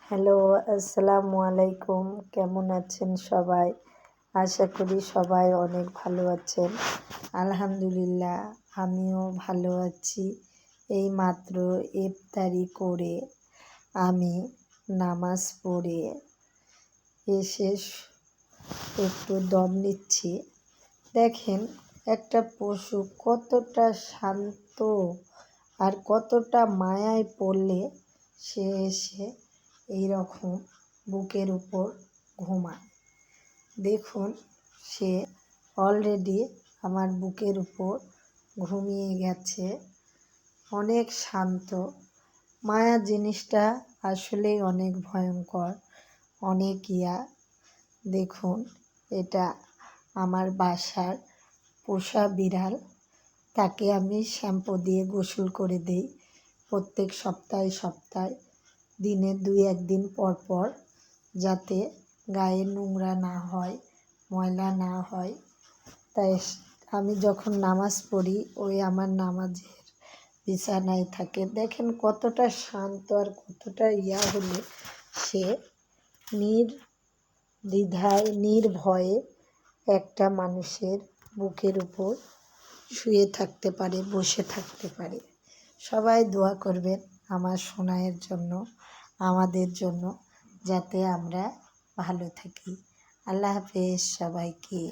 Hello, আসসালামু আলাইকুম। কেমন আছেন সবাই? আশা করি সবাই অনেক ভালো আছেন। আলহামদুলিল্লাহ, আমিও ভালো আছি। এইমাত্র ইফতারি করে আমি নামাজ পড়ে এসে একটু দম নিচ্ছি। দেখেন, একটা পশু কতটা শান্ত আর কতটা মায়ায় পড়লে সে এসে এইরকম বুকের উপর ঘুমায়। দেখুন, সে অলরেডি আমার বুকের উপর ঘুমিয়ে গেছে। অনেক শান্ত। মায়া জিনিসটা আসলেই অনেক ভয়ঙ্কর, অনেক দেখুন, এটা আমার বাসার পোষা বিড়াল। তাকে আমি শ্যাম্পু দিয়ে গোসল করে দিই প্রত্যেক সপ্তাহে দিনে 2-1 দিন পর পর, যাতে গায়ে নোংরা না হয়, ময়লা না হয়। তাই আমি যখন নামাজ পড়ি ওই আমার নামাজের বিছানায় থাকে। দেখেন কতটা শান্ত আর কতটা হলে সে নির্দ্বিধায় নির্ভয়ে একটা মানুষের বুকের উপর শুয়ে থাকতে পারে, বসে থাকতে পারে। সবাই দোয়া করবেন আমার সোনাইয়ের জন্য, আমাদের জন্য, যাতে আমরা ভালো থাকি। আল্লাহ হাফেজ সবাইকে।